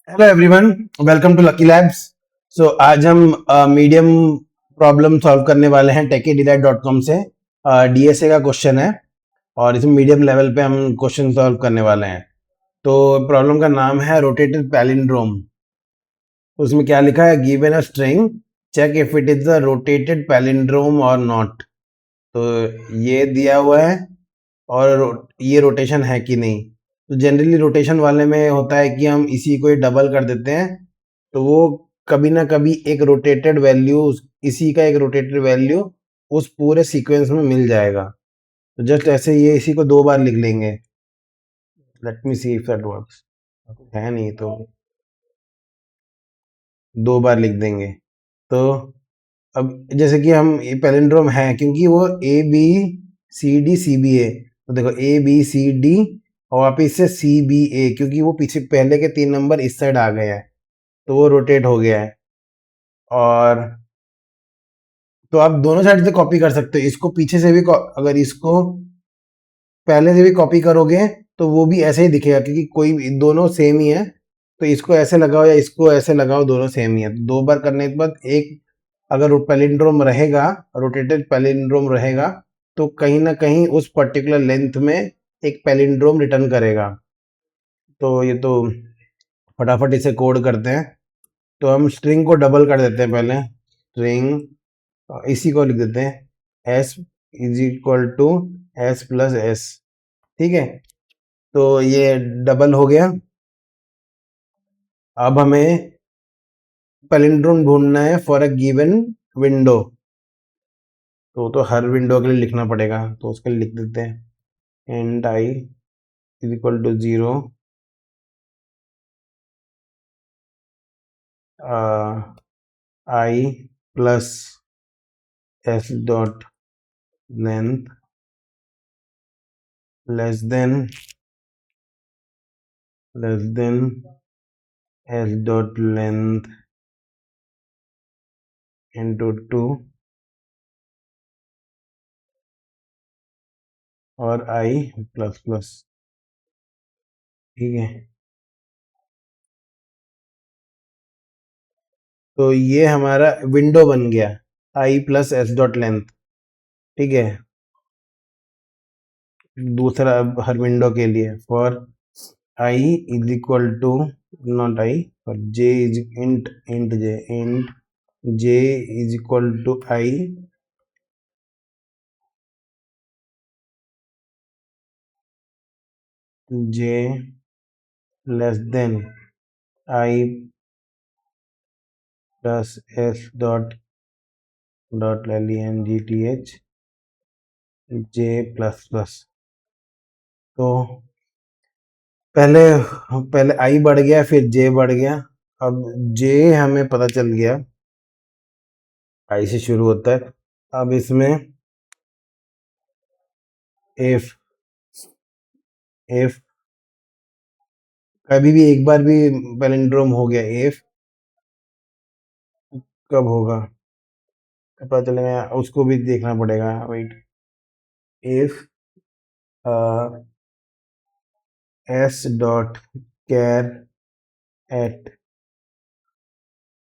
Hello everyone, welcome to Lucky Labs. So आज हम medium problem solve करने वाले हैं techidelight.com से। डीएसए का क्वेश्चन है और इसमें मीडियम लेवल पे हम क्वेश्चन सॉल्व करने वाले हैं। तो प्रॉब्लम का नाम है रोटेटेड पैलिंड्रोम। उसमें क्या लिखा है, given a string, check if it is a rotated palindrome और नॉट। तो ये दिया हुआ है और ये रोटेशन है कि नहीं। तो जनरली रोटेशन वाले में होता है कि हम इसी को ही डबल कर देते हैं, तो वो कभी ना कभी एक रोटेटेड वैल्यू, इसी का एक रोटेटेड वैल्यू उस पूरे सीक्वेंस में मिल जाएगा। तो जस्ट ऐसे ये इसी को दो बार लिख लेंगे। Let me see if that works. है नहीं तो दो बार लिख देंगे। तो अब जैसे कि हम ये पैलिंड्रोम है क्योंकि वो A B C D C B A. तो देखो ए बी सी डी और वापिस से सी बी ए, क्योंकि वो पीछे पहले के 3 नंबर इस साइड आ गए हैं तो वो रोटेट हो गया है। और तो आप दोनों साइड से कॉपी कर सकते हो, इसको पीछे से भी अगर इसको पहले से भी कॉपी करोगे तो वो भी ऐसे ही दिखेगा, क्योंकि कोई दोनों सेम ही है। तो इसको ऐसे लगाओ या इसको ऐसे लगाओ, दोनों सेम ही है। तो दो बार करने के बाद एक, अगर पैलिंड्रोम रहेगा, रोटेटेड पैलिंड्रोम रहेगा, तो कहीं ना कहीं उस पर्टिकुलर लेंथ में एक पैलिंड्रोम रिटर्न करेगा। तो ये तो फटाफट इसे कोड करते हैं। तो हम स्ट्रिंग को डबल कर देते हैं पहले। स्ट्रिंग इसी को लिख देते हैं S is equal to S plus S. ठीक है, तो ये डबल हो गया। अब हमें पैलिंड्रोम ढूंढना है फॉर अ गिवन विंडो। तो हर विंडो के लिए लिखना पड़ेगा, तो उसके लिए लिख देते हैं and I is equal to 0, I plus S dot length less than S dot length into 2 और आई प्लस प्लस। ठीक है, तो ये हमारा विंडो बन गया, I plus S dot length. ठीक है, दूसरा अब हर विंडो के लिए for I is equal to, not I, पर J is int J is equal to I J less than I plus S dot L E N G T H J plus plus. तो पहले पहले आई बढ़ गया, फिर जे बढ़ गया। अब जे हमें पता चल गया आई से शुरू होता है। अब इसमें इफ इफ कभी भी एक बार भी पैलिंड्रोम हो गया, इफ कब होगा पता चलेगा, उसको भी देखना पड़ेगा। Wait, if S dot char at,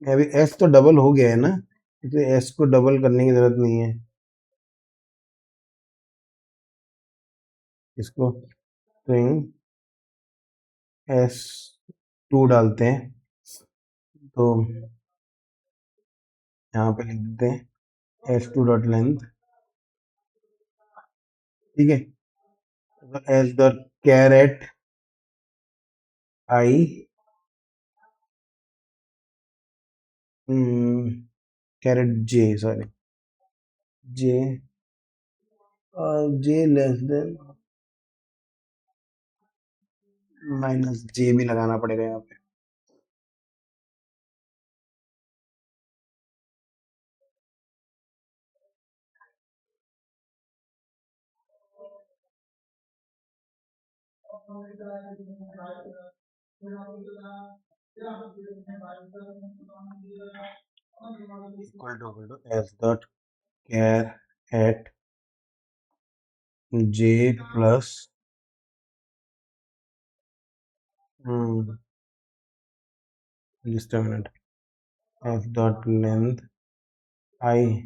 अभी एस तो डबल हो गया है ना, इसलिए एस को डबल करने की जरूरत नहीं है। इसको स्ट्रिंग एस टू डालते हैं, तो यहाँ पे लिख देते हैं एस टू डॉट लेंथ। ठीक है, तो S dot char at I, caret J, sorry J, J less than minus J भी लगाना पड़ेगा यहाँ पे। Equal to S dot char at J plus just a minute, f dot length I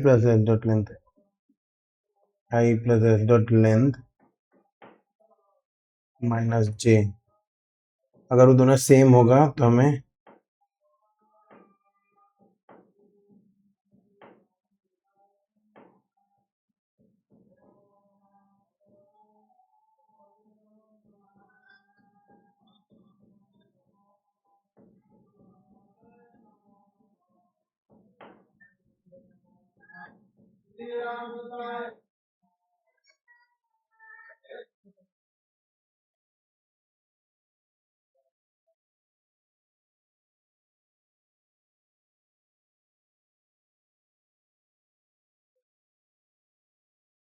plus f dot length I plus f dot length minus j। अगर वो दोनों same होगा तो हमें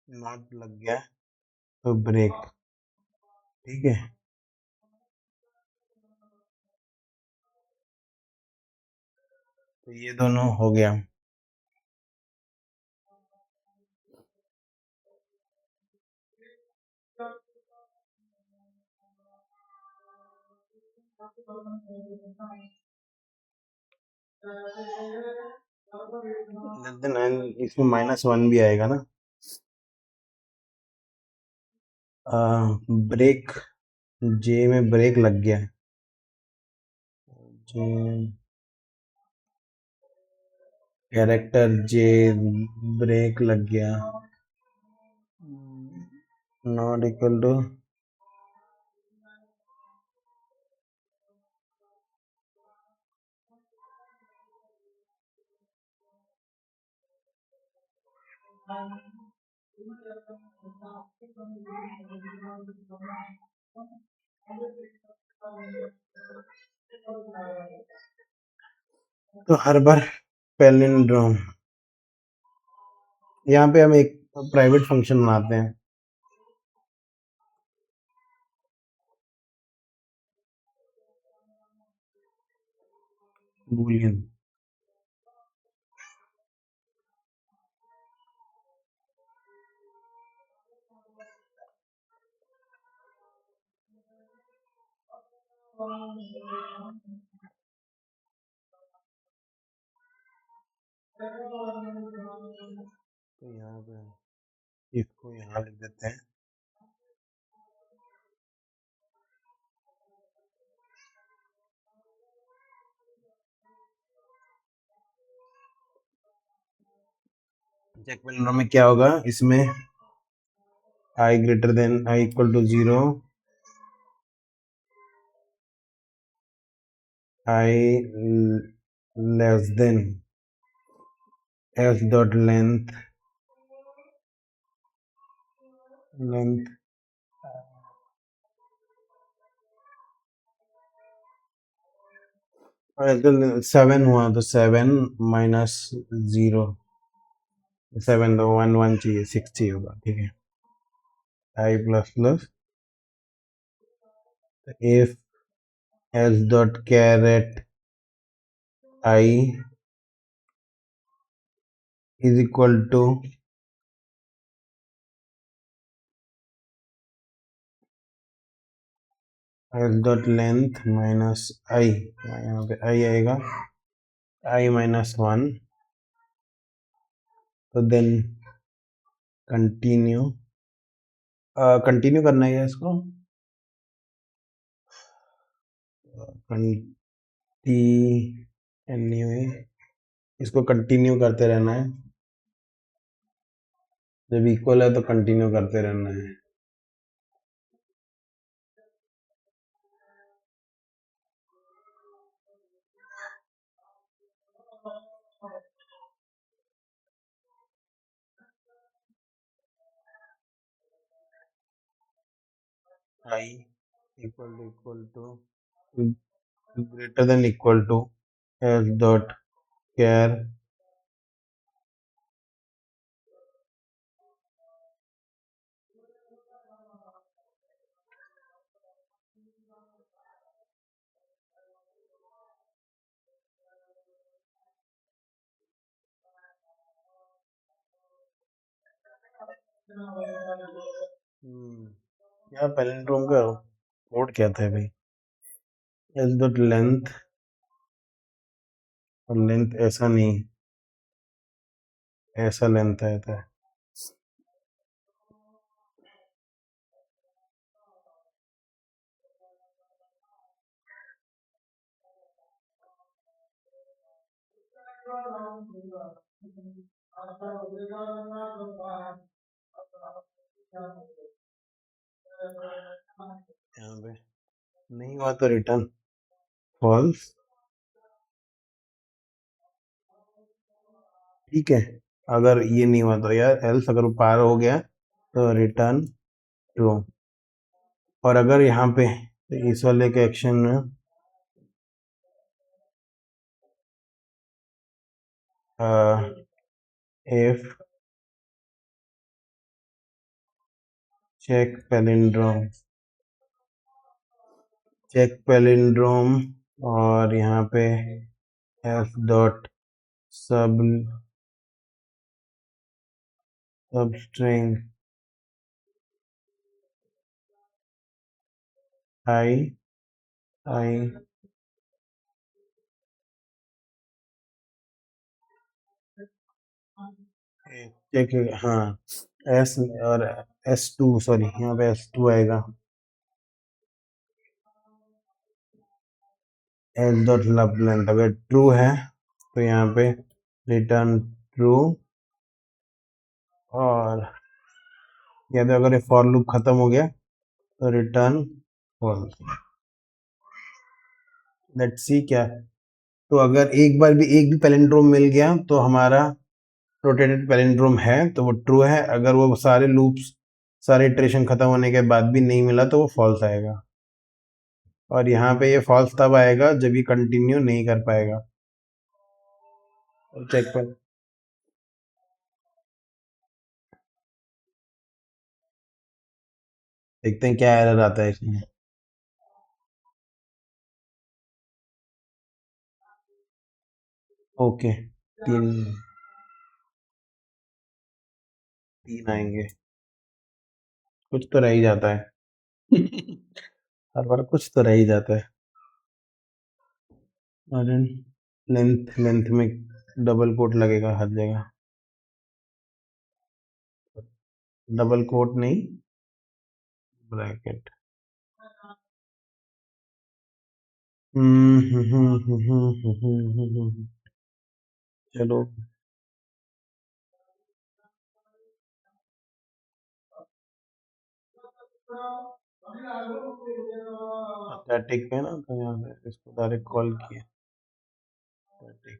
नॉट लग गया तो ब्रेक, ठीक है। तो ये दोनों हो गया। इसमें -1 भी आएगा ना। ब्रेक जे में ब्रेक लग गया, जे कैरेक्टर जे ब्रेक लग गया, नॉट इक्वल टू तो हर बार पैलिंड्रोम, यहाँ पे हम एक प्राइवेट फंक्शन बनाते हैं, बूलियन। तो यहाँ पे इसको यहाँ लिख देते हैं, चेक पैलिंड्रोम में क्या होगा, इसमें I greater than I equal to 0, I less than f dot length और 7 हुआ तो 7 माइनस 0, 7 तो 1 1 चाहिए, 6 चाहिए होगा, ठीक है। I plus plus if s dot caret I is equal to s dot length minus I, यहाँ पे I आएगा I माइनस 1, तो देन कंटिन्यू करना है इसको, इसको कंटिन्यू करते रहना है, जब इक्वल है तो कंटिन्यू करते रहना है। I equal to greater than equal to s dot char क्या पैलिंड्रोम का कोड क्या था भाई? एस डॉट लेंथ, और लेंथ ऐसा नहीं, ऐसा लेंथ आया था। यहाँ पे नहीं हुआ तो रिटर्न फॉल्स। ठीक है, अगर ये नहीं हुआ तो यार एल्स, अगर वो पार हो गया तो रिटर्न ट्रू। और अगर यहाँ पे इस वाले के एक्शन में if check palindrome, check palindrome, और यहाँ पे F dot sub substring I I check, हाँ एस, और S2, सॉरी यहाँ पे S2 आएगा। एस डॉट लब लेंथ अगर ट्रू है तो यहाँ पे रिटर्न ट्रू। और या तो अगर ये फॉर लूप खत्म हो गया तो रिटर्न फॉल्स। लेट्स सी क्या है। तो अगर एक बार भी एक भी पैलिंड्रोम मिल गया तो हमारा रोटेटेड पैलिंड्रोम है तो वो ट्रू है। अगर वो सारे लूप्स, सारे इटरेशन खत्म होने के बाद भी नहीं मिला तो वो फॉल्स आएगा। और यहाँ पे ये फॉल्स तब आएगा जब ये कंटिन्यू नहीं कर पाएगा। चेक पर देखते हैं क्या एरर आता है इसमें। ओके, तीन तीन आएंगे, कुछ तो रह ही जाता है। हर बार कुछ तो रह ही जाता है। और लेंथ, लेंथ में डबल कोट लगेगा हर जगह। डबल कोट नहीं, ब्रैकेट। चलो, स्टैटिक पे ना, तो यहाँ पे इसको डायरेक्ट कॉल किया स्टैटिक,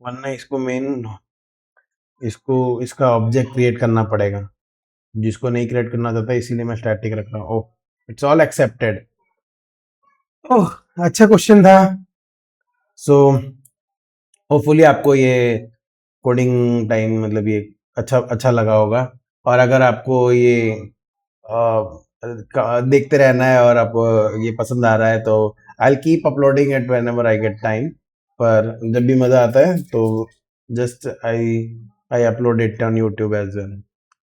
वरना इसको मेन, इसको इसका ऑब्जेक्ट क्रिएट करना पड़ेगा, जिसको नहीं क्रिएट करना चाहता, इसीलिए मैं स्टैटिक रख रहा हूँ। ओह, इट्स ऑल एक्सेप्टेड। ओह, अच्छा क्वेश्चन था। सो होपफुली आपको ये कोडिंग टाइम, मतलब ये अच्छा अच्छा लगा होगा। और अगर आपको ये देखते रहना है और आप ये पसंद आ रहा है तो I keep uploading it whenever I get time. पर जब भी मज़ा आता है तो just I I upload it on YouTube as well.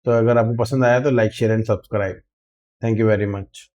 तो अगर आपको पसंद आया तो like share and subscribe. Thank you very much.